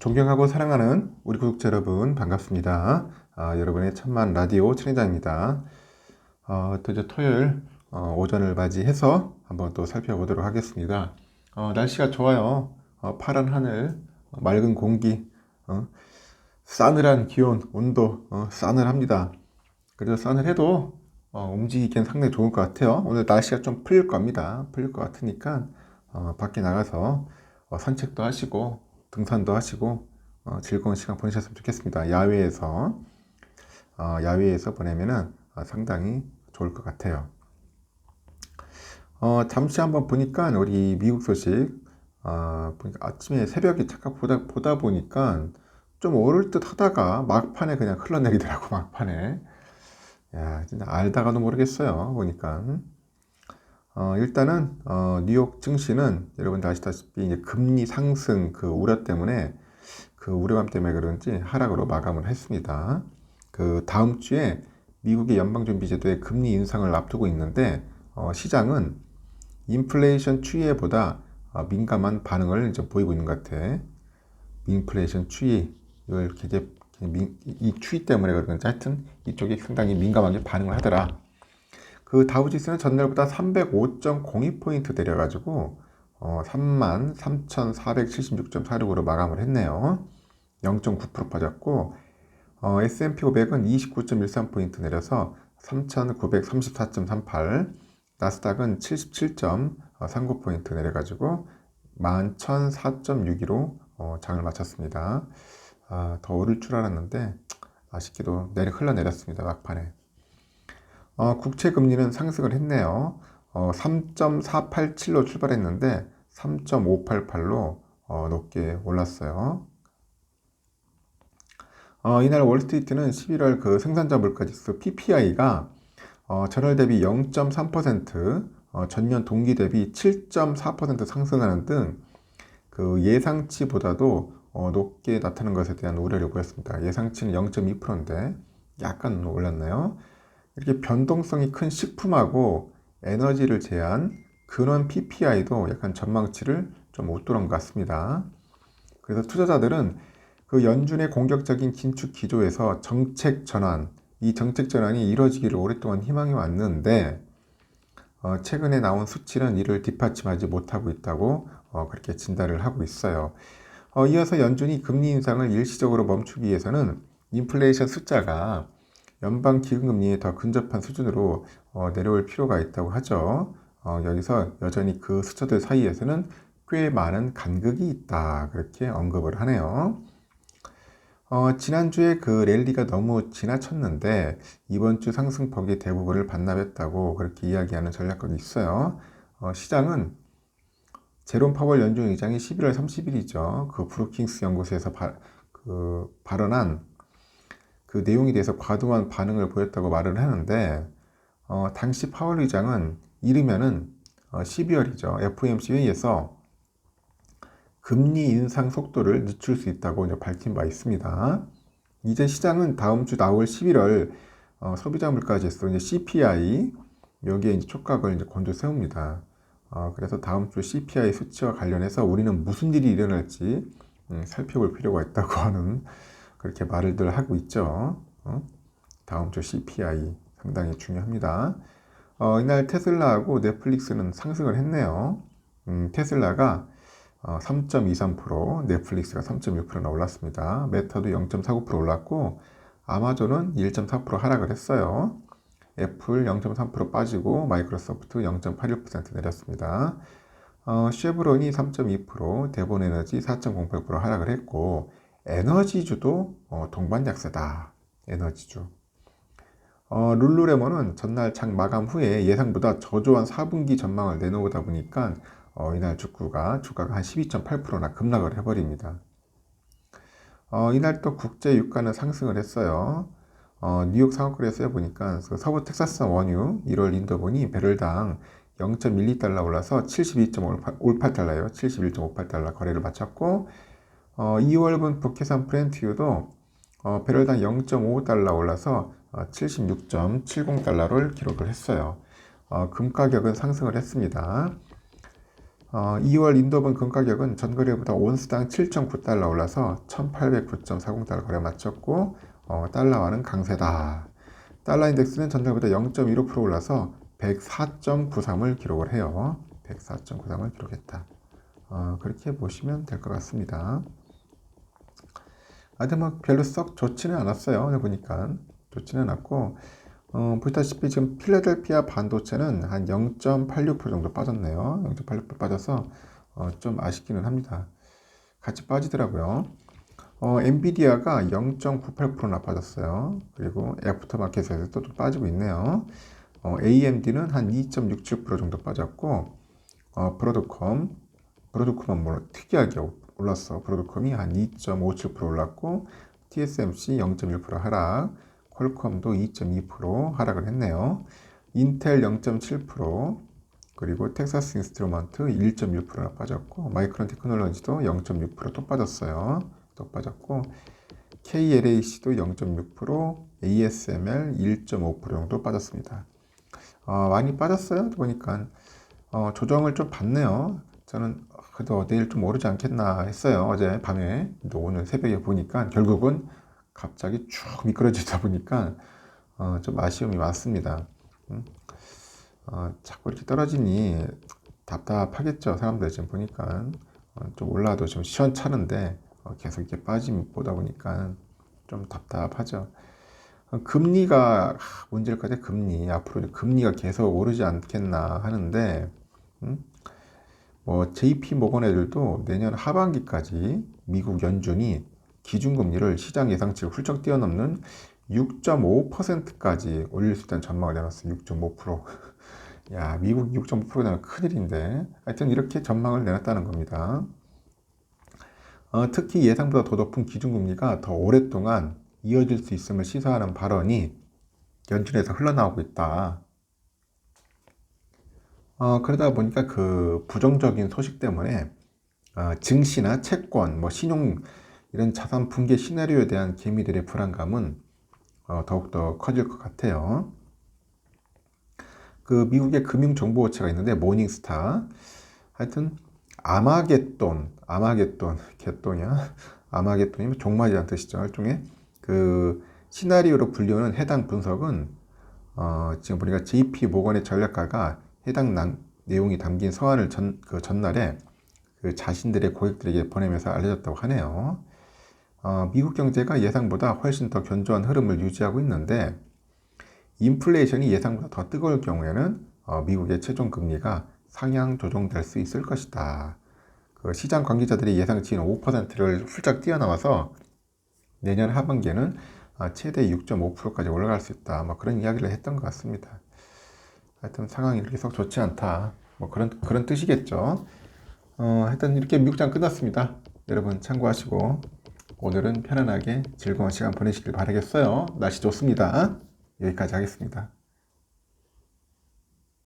존경하고 사랑하는 우리 구독자 여러분 반갑습니다. 여러분의 천만 라디오 천인장입니다. 또 이제 토요일 오전을 맞이해서 한번 또 살펴보도록 하겠습니다. 날씨가 좋아요. 파란 하늘, 맑은 공기, 싸늘한 기온, 온도, 싸늘합니다. 그래서 싸늘해도 움직이기엔 상당히 좋을 것 같아요. 오늘 날씨가 좀 풀릴 겁니다. 풀릴 것 같으니까 밖에 나가서 산책도 하시고 등산도 하시고 즐거운 시간 보내셨으면 좋겠습니다. 야외에서 보내면은 상당히 좋을 것 같아요. 잠시 한번 보니까 우리 미국 소식 보니까 아침에 새벽에 잠깐 보다 보니까 좀 오를 듯 하다가 막판에 그냥 흘러내리더라고. 막판에. 야, 진짜 알다가도 모르겠어요. 보니까. 일단은 뉴욕 증시는 여러분들 아시다시피 이제 금리 상승 그 우려 때문에 그 우려감 때문에 그런지 하락으로 마감을 했습니다. 그 다음 주에 미국의 연방준비제도의 금리 인상을 앞두고 있는데 시장은 인플레이션 추이보다 민감한 반응을 이제 보이고 있는 것 같아. 인플레이션 추이 이걸 이 추이 때문에 그런지 하여튼 이쪽이 상당히 민감하게 반응을 하더라. 그 다우지수는 전날보다 305.02포인트 내려가지고 33,476.46으로 마감을 했네요. 0.9% 빠졌고 S&P 500은 29.13포인트 내려서 3,934.38, 나스닥은 77.39포인트 내려가지고 11,004.62로 장을 마쳤습니다. 더 오를 줄 알았는데 아쉽게도 흘러내렸습니다. 막판에. 국채 금리는 상승을 했네요. 3.487로 출발했는데 3.588로 높게 올랐어요. 이날 월스트리트는 11월 그 생산자 물가지수 PPI가 전월 대비 0.3%, 전년 동기 대비 7.4% 상승하는 등 그 예상치보다도 높게 나타난 것에 대한 우려를 보였습니다. 예상치는 0.2%인데 약간 올랐나요? 이렇게 변동성이 큰 식품하고 에너지를 제한 근원 PPI도 약간 전망치를 좀 웃돌은 것 같습니다. 그래서 투자자들은 그 연준의 공격적인 긴축 기조에서 이 정책 전환이 이루어지기를 오랫동안 희망해 왔는데 최근에 나온 수치는 이를 뒷받침하지 못하고 있다고 그렇게 진단을 하고 있어요. 이어서 연준이 금리 인상을 일시적으로 멈추기 위해서는 인플레이션 숫자가 연방 기금리에 더 근접한 수준으로 내려올 필요가 있다고 하죠. 여기서 여전히 그 숫자들 사이에서는 꽤 많은 간극이 있다. 그렇게 언급을 하네요. 지난주에 그 랠리가 너무 지나쳤는데 이번 주 상승폭이 대부분을 반납했다고 그렇게 이야기하는 전략가도 있어요. 시장은 제롬 파월 연준 의장이 11월 30일이죠. 그 브루킹스 연구소에서 발언한 그 내용에 대해서 과도한 반응을 보였다고 말을 하는데 당시 파월 의장은 이르면은 12월이죠. FOMC 회의에서 금리 인상 속도를 늦출 수 있다고 이제 밝힌 바 있습니다. 이제 시장은 다음 주 나올 11월 소비자 물가 지수 이제 CPI 여기에 이제 촉각을 이제 곤두 세웁니다. 그래서 다음 주 CPI 수치와 관련해서 우리는 무슨 일이 일어날지 살펴볼 필요가 있다고 하는 그렇게 말을 하고 있죠. 다음 주 CPI 상당히 중요합니다. 이날 테슬라하고 넷플릭스는 상승을 했네요. 테슬라가 3.23%, 넷플릭스가 3.6%나 올랐습니다. 메타도 0.49% 올랐고 아마존은 1.4% 하락을 했어요. 애플 0.3% 빠지고 마이크로소프트 0.81% 내렸습니다. 쉐브론이 3.2%, 대본에너지 4.08% 하락을 했고 에너지주도 동반 약세다. 에너지주. 룰루레몬은 전날 장 마감 후에 예상보다 저조한 4분기 전망을 내놓다 보니까 이날 주가가 한 12.8%나 급락을 해버립니다. 이날 또 국제 유가는 상승을 했어요. 뉴욕 상업거래소에 보니까 그 서부 텍사스 원유 1월 인도본이 배럴당 0.12달러 올라서 72.58달러예요. 71.58달러 거래를 마쳤고 2월분 북해산 브렌트유도 배럴당 0.5달러 올라서 76.70달러를 기록을 했어요. 금 가격은 상승을 했습니다. 2월 인도분 금 가격은 전거래보다 온스당 7.9달러 올라서 1809.40달러 거래 마쳤고, 달러화는 강세다. 달러 인덱스는 전날보다 0.15% 올라서 104.93을 기록을 해요. 104.93을 기록했다. 그렇게 보시면 될 것 같습니다. 하여튼 뭐 별로 썩 좋지는 않았어요. 오늘 보니까 좋지는 않았고, 보시다시피 지금 필라델피아 반도체는 한 0.86% 정도 빠졌네요. 0.86% 빠져서 좀 아쉽기는 합니다. 같이 빠지더라고요. 엔비디아가 0.98%나 빠졌어요. 그리고 애프터마켓에서 또 빠지고 있네요. AMD는 한 2.67% 정도 빠졌고, 브로드컴은 뭐 특이하게 올랐어. 브로드컴이 한 2.57% 올랐고, TSMC 0.1% 하락, 퀄컴도 2.2% 하락을 했네요. 인텔 0.7%, 그리고 텍사스 인스트루먼트 1.6%나 빠졌고, 마이크론 테크놀로지도 0.6%또 빠졌어요. 또 빠졌고, KLAC도 0.6%, ASML 1.5% 정도 빠졌습니다. 많이 빠졌어요. 보니까 조정을 좀 받네요. 저는 그래도 내일 좀 오르지 않겠나 했어요. 어제 밤에. 또 오늘 새벽에 보니까 결국은 갑자기 쭉 미끄러지다 보니까 좀 아쉬움이 많습니다. 자꾸 이렇게 떨어지니 답답하겠죠. 사람들 지금 보니까 좀 올라도 좀 시원찮은데 계속 이렇게 빠짐보다 보니까 좀 답답하죠. 금리가 문제일 것 같아요. 금리 앞으로 금리가 계속 오르지 않겠나 하는데 뭐 JP 모건 애들도 내년 하반기까지 미국 연준이 기준금리를 시장 예상치를 훌쩍 뛰어넘는 6.5%까지 올릴 수 있다는 전망을 내놨어요. 6.5%. 야, 미국 6.5%면 큰일인데. 하여튼 이렇게 전망을 내놨다는 겁니다. 특히 예상보다 더 높은 기준금리가 더 오랫동안 이어질 수 있음을 시사하는 발언이 연준에서 흘러나오고 있다. 그러다 보니까 그 부정적인 소식 때문에 증시나 채권, 뭐 신용 이런 자산 붕괴 시나리오에 대한 개미들의 불안감은 더욱더 커질 것 같아요. 그 미국의 금융정보업체가 있는데 모닝스타, 하여튼 개똥이야. 아마겟돈이면 종말이라는 뜻이죠. 일종의 그 시나리오로 불리우는 해당 분석은 지금 보니까 JP 모건의 전략가가 해당 내용이 담긴 서한을 전날에 그 자신들의 고객들에게 보내면서 알려졌다고 하네요. 미국 경제가 예상보다 훨씬 더 견조한 흐름을 유지하고 있는데 인플레이션이 예상보다 더 뜨거울 경우에는 미국의 최종 금리가 상향 조정될 수 있을 것이다. 그 시장 관계자들이 예상치인 5%를 훌쩍 뛰어넘어서 내년 하반기에는 최대 6.5%까지 올라갈 수 있다. 뭐 그런 이야기를 했던 것 같습니다. 하여튼 상황이 이렇게 썩 좋지 않다. 뭐 그런 뜻이겠죠. 하여튼 이렇게 미국장 끝났습니다. 여러분 참고하시고 오늘은 편안하게 즐거운 시간 보내시길 바라겠어요. 날씨 좋습니다. 여기까지 하겠습니다.